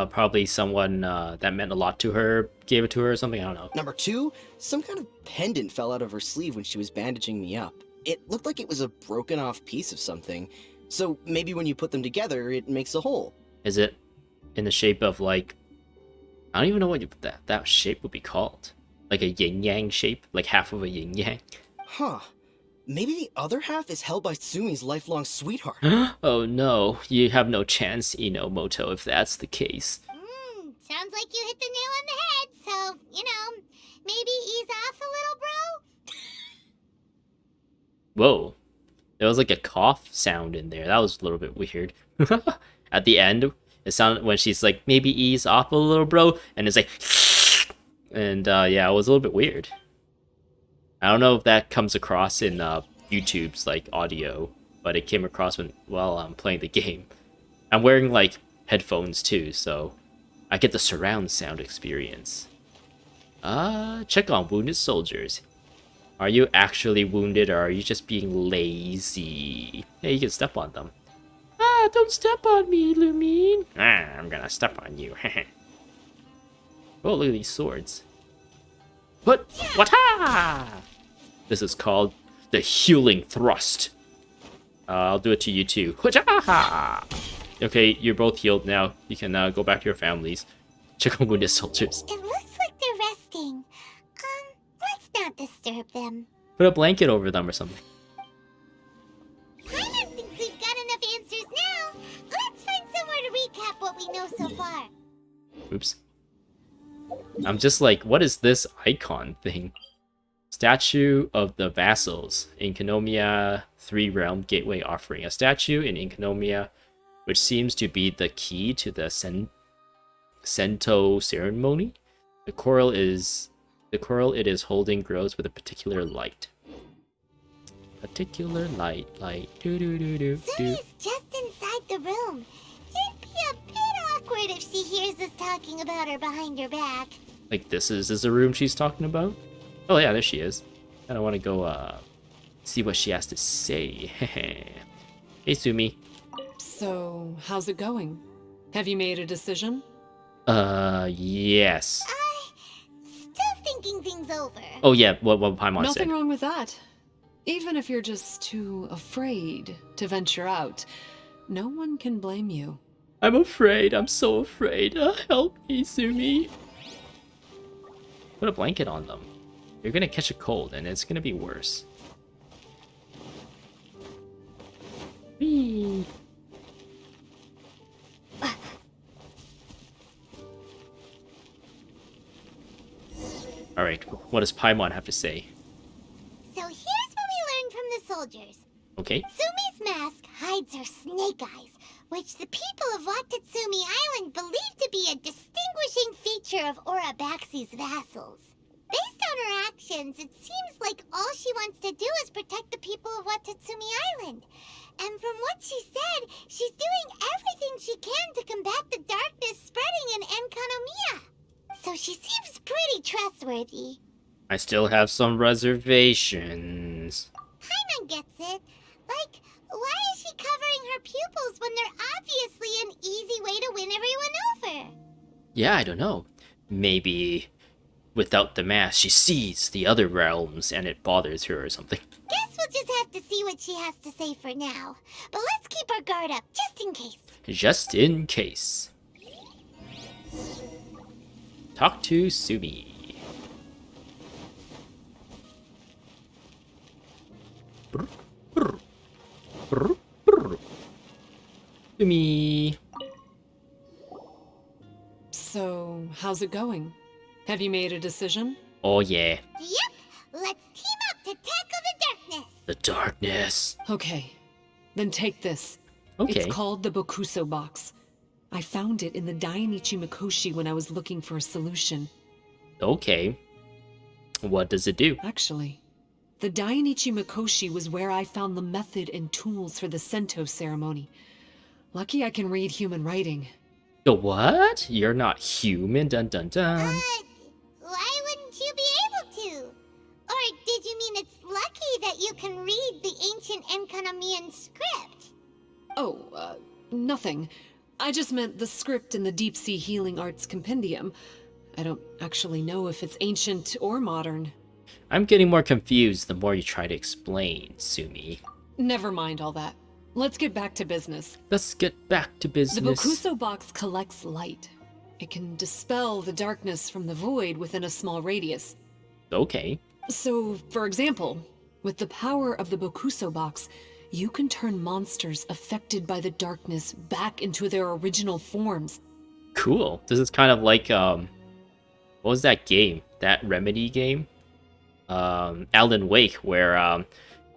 [SPEAKER 1] Probably someone that meant a lot to her gave it to her or something. I don't know.
[SPEAKER 9] Number 2, some kind of pendant fell out of her sleeve when she was bandaging me up. It looked like it was a broken off piece of something. So maybe when you put them together, it makes a whole.
[SPEAKER 1] Is it in the shape of like, I don't even know what that shape would be called. Like a yin yang shape, like half of a yin yang.
[SPEAKER 9] Huh. Maybe the other half is held by Sumi's lifelong sweetheart.
[SPEAKER 1] Oh no, you have no chance, Inomoto, if that's the case.
[SPEAKER 5] Sounds like you hit the nail on the head, so, maybe ease off a little, bro?
[SPEAKER 1] Whoa. There was like a cough sound in there. That was a little bit weird. At the end, it sounded when she's like, maybe ease off a little, bro, and it's like, and yeah, it was a little bit weird. I don't know if that comes across in YouTube's like audio, but it came across while I'm playing the game. I'm wearing like headphones too, so I get the surround sound experience. Check on wounded soldiers. Are you actually wounded, or are you just being lazy? Hey, you can step on them. Don't step on me, Lumine. I'm gonna step on you. Oh, look at these swords. What? Wata! This is called the healing thrust. I'll do it to you too. Wata! Okay, you're both healed now. You can go back to your families. Check on wounded soldiers.
[SPEAKER 5] It looks like they're resting. Let's not disturb them.
[SPEAKER 1] Put a blanket over them or something.
[SPEAKER 5] Paimon thinks we've got enough answers now. Let's find somewhere to recap what we know so far.
[SPEAKER 1] Oops. I'm just like, what is this icon thing? Statue of the Vassals. Enkanomiya 3-realm gateway offering. A statue in Enkanomiya, which seems to be the key to the Sento ceremony. The coral it is holding grows with a particular light. Particular light. Do do do do do.
[SPEAKER 5] Sumi's just inside the room. It'd be a bit awkward if she hears us talking about her behind her back.
[SPEAKER 1] Like this is the room she's talking about? Oh yeah, there she is. I don't want to go see what she has to say. Hey Sumi.
[SPEAKER 7] So, how's it going? Have you made a decision?
[SPEAKER 1] Yes.
[SPEAKER 5] Still thinking things over.
[SPEAKER 1] Oh yeah, what Paimon said.
[SPEAKER 7] Nothing wrong with that. Even if you're just too afraid to venture out, no one can blame you.
[SPEAKER 1] I'm afraid. I'm so afraid. Help me, Sumi. Put a blanket on them. You're gonna catch a cold, and it's gonna be worse. Whee. Alright, what does Paimon have to say?
[SPEAKER 5] So here's what we learned from the soldiers.
[SPEAKER 1] Okay.
[SPEAKER 5] Sumi's mask hides her snake eyes, which the people of Watatsumi Island believe to be a distinguishing feature of Orabaxi's vassals. Based on her actions, it seems like all she wants to do is protect the people of Watatsumi Island. And from what she said, she's doing everything she can to combat the darkness spreading in Enkanomiya. So she seems pretty trustworthy.
[SPEAKER 1] I still have some reservations.
[SPEAKER 5] Paimon gets it. Like, why is she covering her pupils when they're obviously an easy way to win everyone over?
[SPEAKER 1] Yeah, I don't know. Maybe without the mask, she sees the other realms and it bothers her or something.
[SPEAKER 5] Guess we'll just have to see what she has to say for now. But let's keep our guard up, just in case.
[SPEAKER 1] Just in case. Talk to Sumi. Sumi.
[SPEAKER 7] So, how's it going? Have you made a decision?
[SPEAKER 1] Oh yeah.
[SPEAKER 5] Yep, let's team up to tackle the darkness.
[SPEAKER 1] The darkness.
[SPEAKER 7] Okay, then take this.
[SPEAKER 1] Okay.
[SPEAKER 7] It's called the Bakuso Box. I found it in the Dainichi Mikoshi when I was looking for a solution.
[SPEAKER 1] Okay. What does it do?
[SPEAKER 7] Actually, the Dainichi Mikoshi was where I found the method and tools for the Sento ceremony. Lucky I can read human writing.
[SPEAKER 1] The what? You're not human, dun dun dun.
[SPEAKER 5] Why wouldn't you be able to? Or did you mean it's lucky that you can read the ancient Enkanomiyan script?
[SPEAKER 7] Oh, nothing. I just meant the script in the Deep Sea Healing Arts Compendium. I don't actually know if it's ancient or modern.
[SPEAKER 1] I'm getting more confused the more you try to explain, Sumi.
[SPEAKER 7] Never mind all that. Let's get back to business.
[SPEAKER 1] Let's get back to business.
[SPEAKER 7] The Bakuso Box collects light. It can dispel the darkness from the void within a small radius.
[SPEAKER 1] Okay.
[SPEAKER 7] So, for example, with the power of the Bakuso Box, you can turn monsters affected by the darkness back into their original forms.
[SPEAKER 1] Cool. This is kind of like, what was that game? That Remedy game? Alan Wake, where,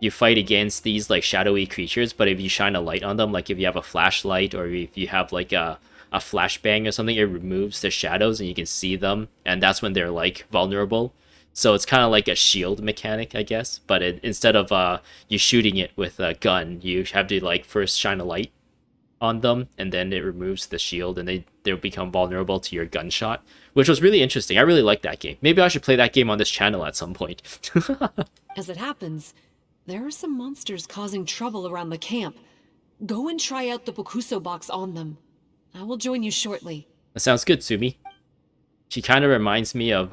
[SPEAKER 1] you fight against these, like, shadowy creatures, but if you shine a light on them, like if you have a flashlight or if you have, like, a flashbang or something, it removes the shadows and you can see them, and that's when they're, like, vulnerable. So it's kind of like a shield mechanic, I guess, but instead of you shooting it with a gun, you have to, like, first shine a light on them, and then it removes the shield, and they'll become vulnerable to your gunshot, which was really interesting. I really like that game. Maybe I should play that game on this channel at some point.
[SPEAKER 7] As it happens, there are some monsters causing trouble around the camp. Go and try out the Bakuso Box on them. I will join you shortly.
[SPEAKER 1] That sounds good, Sumi. She kind of reminds me of,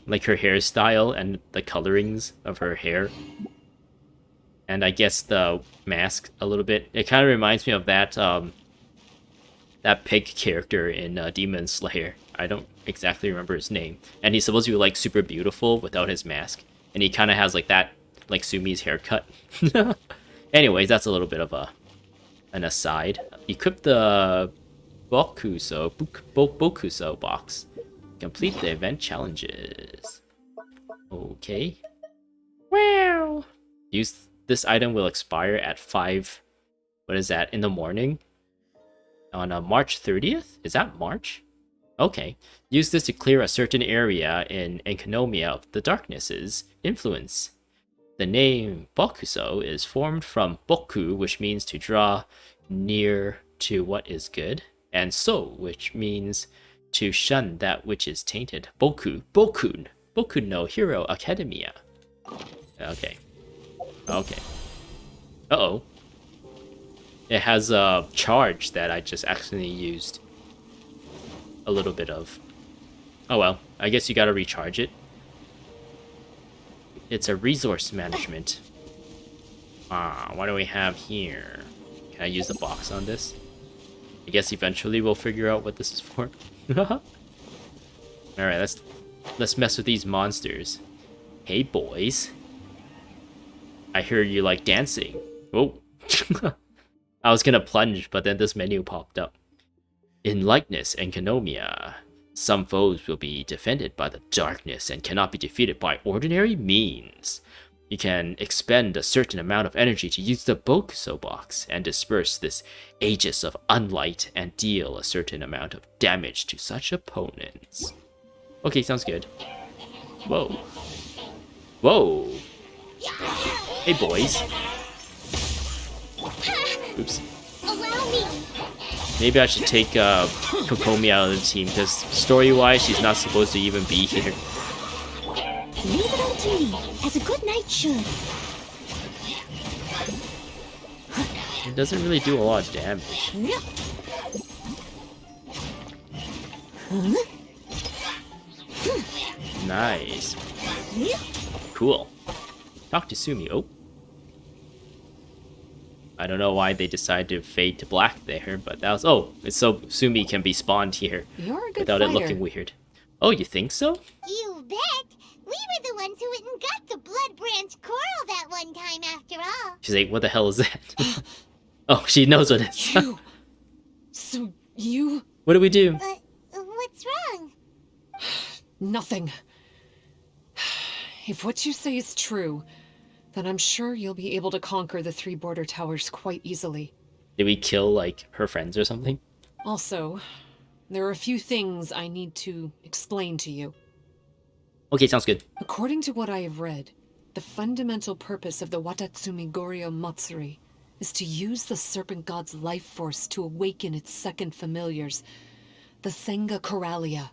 [SPEAKER 1] like her hairstyle and the colorings of her hair. And I guess the mask a little bit. It kind of reminds me of that, that pig character in Demon Slayer. I don't exactly remember his name. And he's supposed to be, like, super beautiful without his mask. And he kind of has, like, that, like, Sumi's haircut. Anyways, that's a little bit of an aside. Equip the Bokuso Box. Complete the event challenges. Okay. Wow. This item will expire at 5... What is that? In the morning? On March 30th? Is that March? Okay. Use this to clear a certain area in Enkanomiya of the Darkness's influence. The name Bokuso is formed from boku, which means to draw near to what is good, and so, which means to shun that which is tainted. Boku no Hero Academia. Okay. Okay. Uh-oh. It has a charge that I just accidentally used a little bit of. Oh well, I guess you gotta recharge it. It's a resource management. What do we have here? Can I use the box on this? I guess eventually we'll figure out what this is for. Alright, let's mess with these monsters. Hey boys. I hear you like dancing. Oh. I was gonna plunge, but then this menu popped up. In likeness and Enkanomiya, some foes will be defended by the darkness and cannot be defeated by ordinary means. You can expend a certain amount of energy to use the Bakuso Box and disperse this Aegis of Unlight and deal a certain amount of damage to such opponents. Okay, sounds good. Whoa. Whoa. Hey, boys. Oops.
[SPEAKER 3] Allow me.
[SPEAKER 1] Maybe I should take Kokomi out of the team, because story-wise, she's not supposed to even be here.
[SPEAKER 3] Leave it on to me, as a good knight should.
[SPEAKER 1] It doesn't really do a lot of damage. Nice. Cool. Talk to Sumi. Oh. I don't know why they decided to fade to black there, but that was... Oh, it's so Sumi can be spawned here
[SPEAKER 7] You're a good
[SPEAKER 1] without
[SPEAKER 7] fighter.
[SPEAKER 1] it looking weird. Oh, you think so?
[SPEAKER 5] You bet! We were the ones who went and got the blood branch coral that one time after all.
[SPEAKER 1] She's like, what the hell is that? Oh, she knows what it is.
[SPEAKER 7] You... So you...
[SPEAKER 1] What do we do?
[SPEAKER 5] What's wrong?
[SPEAKER 7] Nothing. If what you say is true, then I'm sure you'll be able to conquer the 3 border towers quite easily.
[SPEAKER 1] Did we kill, like, her friends or something?
[SPEAKER 7] Also, there are a few things I need to explain to you.
[SPEAKER 1] Okay, sounds good.
[SPEAKER 7] According to what I have read, the fundamental purpose of the Watatsumi Goryo Matsuri is to use the serpent god's life force to awaken its second familiars, the Senga Coralia.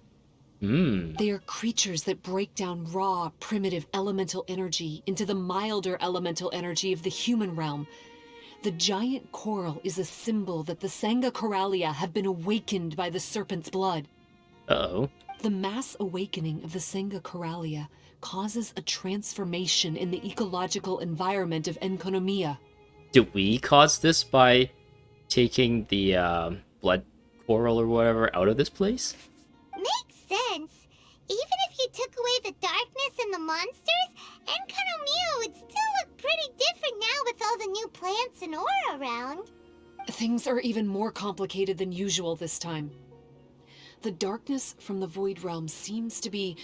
[SPEAKER 7] They are creatures that break down raw, primitive elemental energy into the milder elemental energy of the human realm. The giant coral is a symbol that the Sangha Coralia have been awakened by the serpent's blood.
[SPEAKER 1] Uh-oh.
[SPEAKER 7] The mass awakening of the Sangha Coralia causes a transformation in the ecological environment of Enkanomiya.
[SPEAKER 1] Did we cause this by taking the blood coral or whatever out of this place?
[SPEAKER 5] Makes sense. Even if you took away the darkness and the monsters, Enkanomiya would still look pretty different now with all the new plants and aura around.
[SPEAKER 7] Things are even more complicated than usual this time. The darkness from the Void Realm seems to be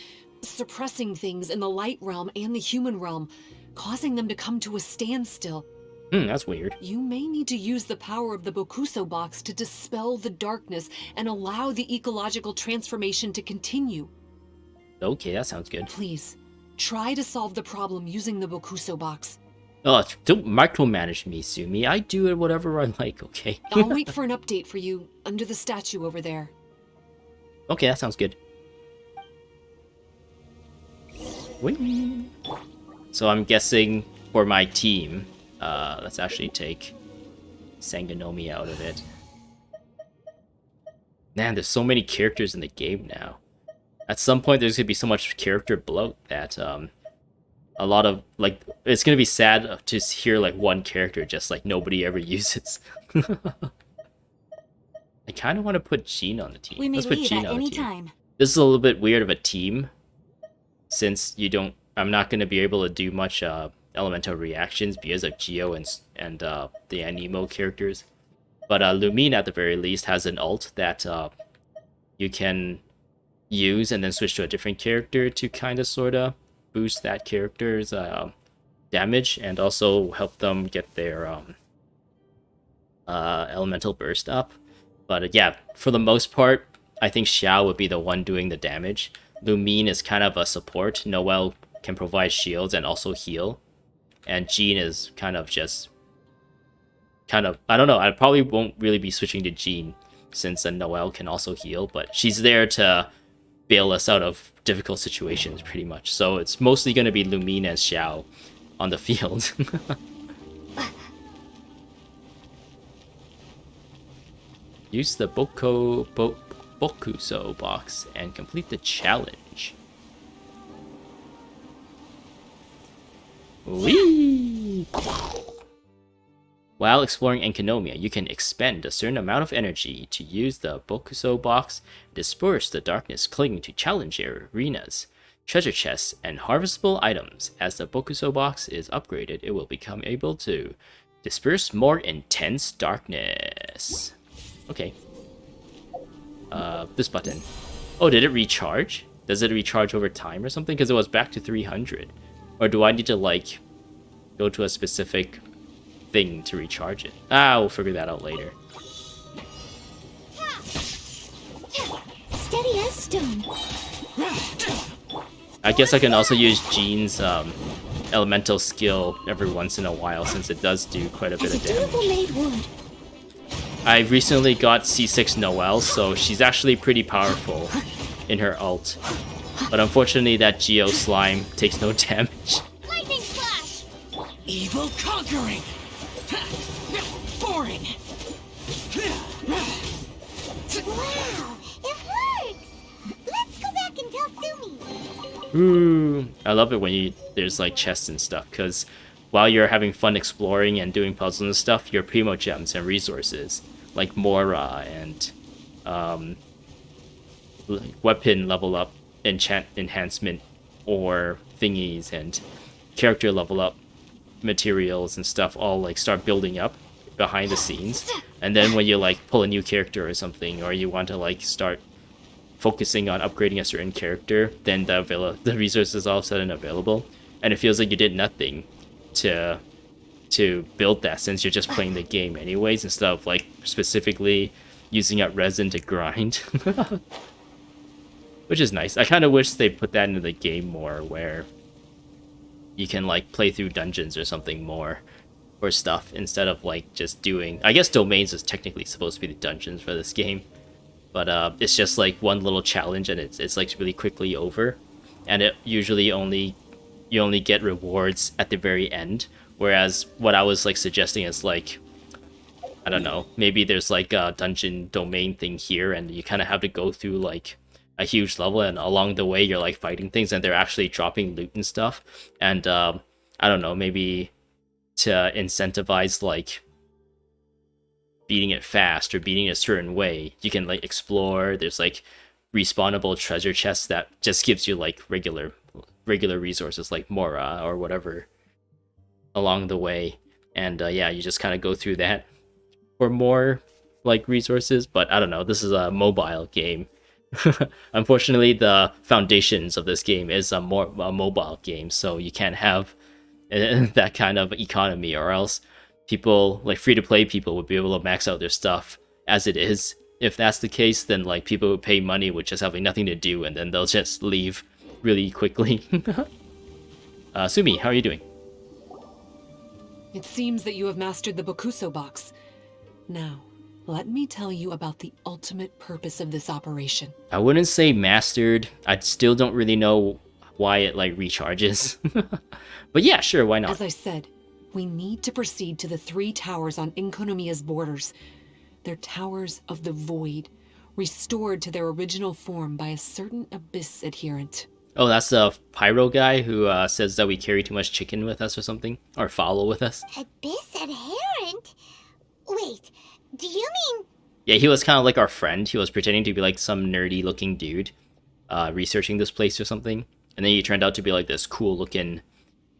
[SPEAKER 7] suppressing things in the Light Realm and the Human Realm, causing them to come to a standstill.
[SPEAKER 1] That's weird.
[SPEAKER 7] You may need to use the power of the Bakuso Box to dispel the darkness and allow the ecological transformation to continue.
[SPEAKER 1] Okay, that sounds good.
[SPEAKER 7] Please, try to solve the problem using the Bakuso Box.
[SPEAKER 1] Oh, don't micromanage me, Sumi. I do it whatever I like, okay?
[SPEAKER 7] I'll wait for an update for you under the statue over there.
[SPEAKER 1] Okay, that sounds good. Wait. So I'm guessing for my team, let's actually take Sagonomiya out of it. Man, there's so many characters in the game now. At some point, there's gonna be so much character bloat that a lot of like it's gonna be sad to hear like one character just like nobody ever uses. I kind of want to put Jean on the team.
[SPEAKER 10] We may
[SPEAKER 1] Let's put
[SPEAKER 10] leave
[SPEAKER 1] Jean
[SPEAKER 10] at
[SPEAKER 1] on the
[SPEAKER 10] any
[SPEAKER 1] team.
[SPEAKER 10] time.
[SPEAKER 1] This is a little bit weird of a team, since you don't. I'm not going to be able to do much elemental reactions because of Geo and the Anemo characters. But Lumine, at the very least, has an ult that you can use and then switch to a different character to kind of sort of boost that character's damage and also help them get their elemental burst up. But yeah, for the most part, I think Xiao would be the one doing the damage. Lumine is kind of a support. Noelle can provide shields and also heal. And Jean is kind of just... I don't know, I probably won't really be switching to Jean since Noelle can also heal, but she's there to bail us out of difficult situations pretty much. So it's mostly going to be Lumine and Xiao on the field. Use the Bakuso Box and complete the challenge. Whee! While exploring Enkanomiya, you can expend a certain amount of energy to use the Bakuso Box and disperse the darkness clinging to challenge arenas, treasure chests, and harvestable items. As the Bakuso Box is upgraded, it will become able to disperse more intense darkness. Okay. This button. Oh, did it recharge? Does it recharge over time or something? Because it was back to 300. Or do I need to, like, go to a specific thing to recharge it? We'll figure that out later.
[SPEAKER 3] Steady as stone.
[SPEAKER 1] I guess I can also use Jean's elemental skill every once in a while, since it does do quite a bit of damage.
[SPEAKER 3] Made wood.
[SPEAKER 1] I recently got C6 Noelle, so she's actually pretty powerful in her ult. But unfortunately, that Geo slime takes no damage.
[SPEAKER 5] Lightning slash!
[SPEAKER 6] Evil conquering! Boring!
[SPEAKER 5] Wow, it works! Let's go back and tell Sumi.
[SPEAKER 1] Ooh, I love it when there's like chests and stuff, because while you're having fun exploring and doing puzzles and stuff, your primo gems and resources like Mora and weapon level up, enchant enhancement or thingies, and character level up materials and stuff all like start building up behind the scenes. And then when you like pull a new character or something, or you want to like start focusing on upgrading a certain character, then the resources all of a sudden available, and it feels like you did nothing to build that, since you're just playing the game anyways instead of like specifically using up resin to grind. Which is nice. I kind of wish they put that into the game more, where you can like play through dungeons or something more or stuff instead of like just doing... I guess domains is technically supposed to be the dungeons for this game, but it's just like one little challenge and it's like really quickly over, and it usually you only get rewards at the very end. Whereas what I was like suggesting is like I don't know, maybe there's like a dungeon domain thing here, and you kind of have to go through like a huge level, and along the way you're like fighting things, and they're actually dropping loot and stuff. And I don't know, maybe to incentivize like beating it fast or beating it a certain way, you can like explore. There's like respawnable treasure chests that just gives you like regular resources like Mora or whatever along the way. And yeah, you just kind of go through that for more like resources. But I don't know, this is a mobile game. Unfortunately, the foundations of this game is a mobile game, so you can't have that kind of economy, or else people like free to play people would be able to max out their stuff as it is. If that's the case, then like people would pay money with just having nothing to do, and then they'll just leave really quickly. Sumi, how are you doing?
[SPEAKER 7] It seems that you have mastered the Bakuso Box. Now, let me tell you about the ultimate purpose of this operation.
[SPEAKER 1] I wouldn't say mastered. I still don't really know why it like recharges. But yeah, sure, why not?
[SPEAKER 7] As I said, we need to proceed to the 3 towers on Enkanomiya's borders. They're towers of the void, restored to their original form by a certain Abyss adherent.
[SPEAKER 1] Oh, that's the pyro guy who says that we carry too much chicken with us or something, or fowl with us.
[SPEAKER 5] Abyss adherent? Wait, do you mean...
[SPEAKER 1] Yeah, he was kind of like our friend. He was pretending to be like some nerdy looking dude researching this place or something. And then he turned out to be like this cool looking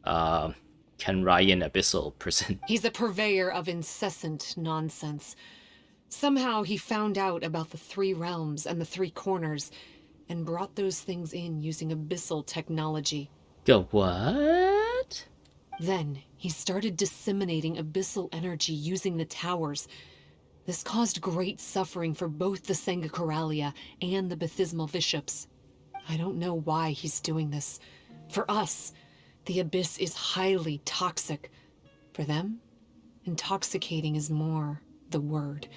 [SPEAKER 1] Kenryan abyssal person.
[SPEAKER 7] He's a purveyor of incessant nonsense. Somehow he found out about the 3 realms and the 3 corners, and brought those things in using abyssal technology.
[SPEAKER 1] Go what?
[SPEAKER 7] Then he started disseminating abyssal energy using the towers. This caused great suffering for both the Sangacoralia and the Bathismal bishops. I don't know why he's doing this. For us, the abyss is highly toxic. For them, intoxicating is more the word.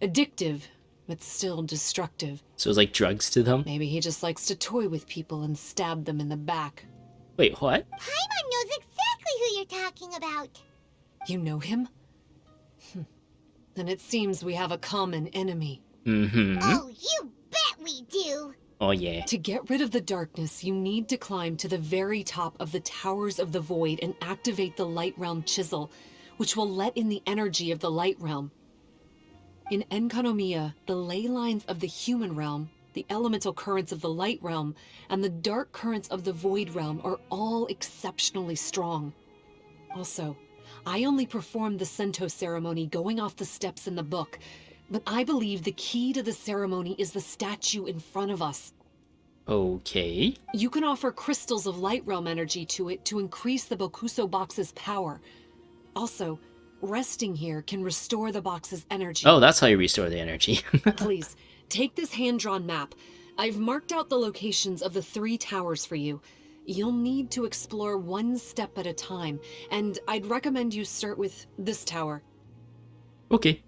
[SPEAKER 7] Addictive, but still destructive.
[SPEAKER 1] So it's like drugs to them?
[SPEAKER 7] Maybe he just likes to toy with people and stab them in the back.
[SPEAKER 1] Wait, what?
[SPEAKER 5] Paimon knows exactly who you're talking about.
[SPEAKER 7] You know him? Then it seems we have a common enemy.
[SPEAKER 1] Mm-hmm.
[SPEAKER 5] Oh, you bet we do.
[SPEAKER 1] Oh yeah.
[SPEAKER 7] To get rid of the darkness, you need to climb to the very top of the Towers of the Void and activate the Light Realm Chisel, which will let in the energy of the Light Realm. In Enkanomiya, the ley lines of the human realm, the elemental currents of the Light Realm, and the dark currents of the Void Realm are all exceptionally strong. Also, I only performed the Sento ceremony going off the steps in the book, but I believe the key to the ceremony is the statue in front of us.
[SPEAKER 1] Okay.
[SPEAKER 7] You can offer crystals of Light Realm energy to it to increase the Bakuso Box's power. Also, resting here can restore the box's energy.
[SPEAKER 1] Oh, that's how you restore the energy.
[SPEAKER 7] Please, take this hand-drawn map. I've marked out the locations of the 3 towers for you. You'll need to explore one step at a time, and I'd recommend you start with this tower.
[SPEAKER 1] Okay.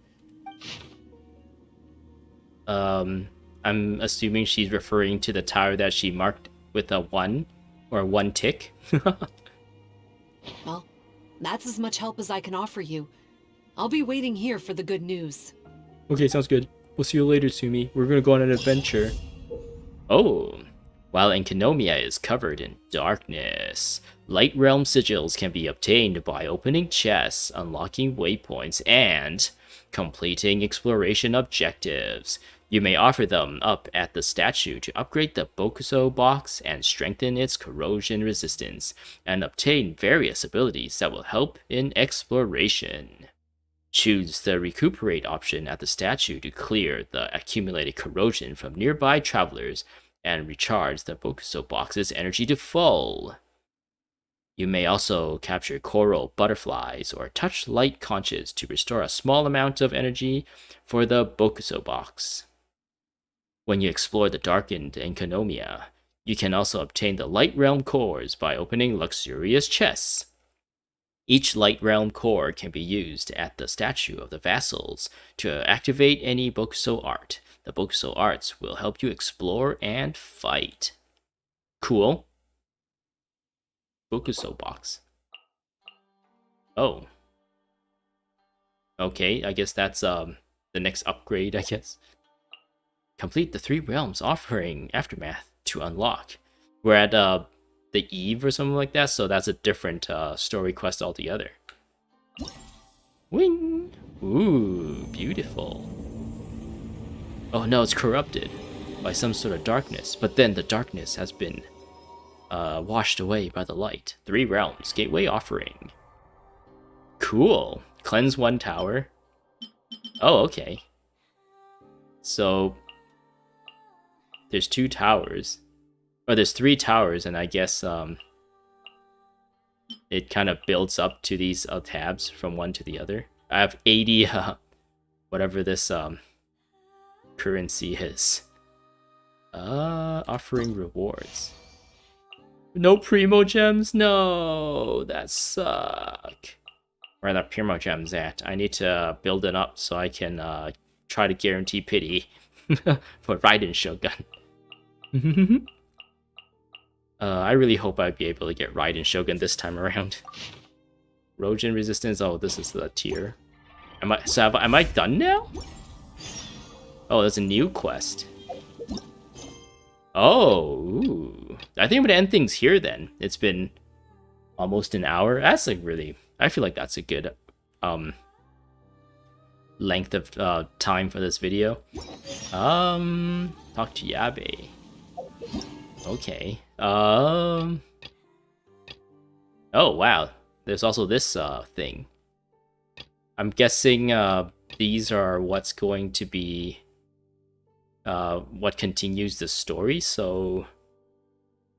[SPEAKER 1] I'm assuming she's referring to the tower that she marked with a 1 or 1 tick.
[SPEAKER 7] Well, that's as much help as I can offer you. I'll be waiting here for the good news.
[SPEAKER 1] Okay, sounds good. We'll see you later, Sumi. We're gonna go on an adventure. Oh, while Enkanomiya is covered in darkness, Light Realm Sigils can be obtained by opening chests, unlocking waypoints, and completing exploration objectives. You may offer them up at the statue to upgrade the Bakuso Box and strengthen its corrosion resistance, and obtain various abilities that will help in exploration. Choose the Recuperate option at the statue to clear the accumulated corrosion from nearby travelers and recharge the Bakuso Box's energy to full. You may also capture coral butterflies or touch light conches to restore a small amount of energy for the Bakuso Box. When you explore the darkened Enkanomiya, you can also obtain the Light Realm cores by opening luxurious chests. Each Light Realm core can be used at the statue of the vassals to activate any Bakuso art. The Bakuso arts will help you explore and fight. Cool. Bakuso Box. Oh. Okay, I guess that's the next upgrade, I guess. Complete the 3 realms offering Aftermath to unlock. We're at the Eve or something like that, so that's a different story quest altogether. Wing! Ooh, beautiful. Oh no, it's corrupted by some sort of darkness, but then the darkness has been washed away by the light. 3 realms, gateway offering. Cool. Cleanse 1 tower. Oh, okay. So there's 2 towers. Or there's 3 towers, and I guess it kind of builds up to these tabs from one to the other. I have 80 whatever this currency is. Offering rewards. No primo gems? No, that suck. Where are the primo gems at? I need to build it up so I can try to guarantee pity for Raiden Shogun. I really hope I'd be able to get Raiden Shogun this time around. Rojin resistance. Oh, this is the tier. Am I done now? Oh, there's a new quest. Oh, ooh. I think I'm gonna end things here then. It's been almost an hour. That's like really. I feel like that's a good length of time for this video. Talk to Yabe. Okay. Oh wow. There's also this thing. I'm guessing these are what's going to be what continues the story. So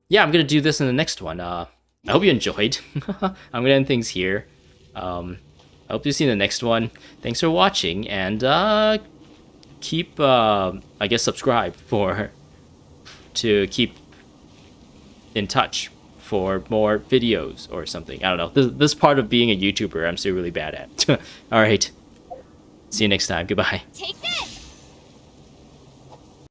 [SPEAKER 1] yeah, I'm gonna do this in the next one. I hope you enjoyed. I'm gonna end things here. I hope you see the next one. Thanks for watching, and keep I guess subscribe to keep in touch for more videos or something. I don't know. This part of being a YouTuber I'm still really bad at. Alright. See you next time. Goodbye.
[SPEAKER 3] Take this!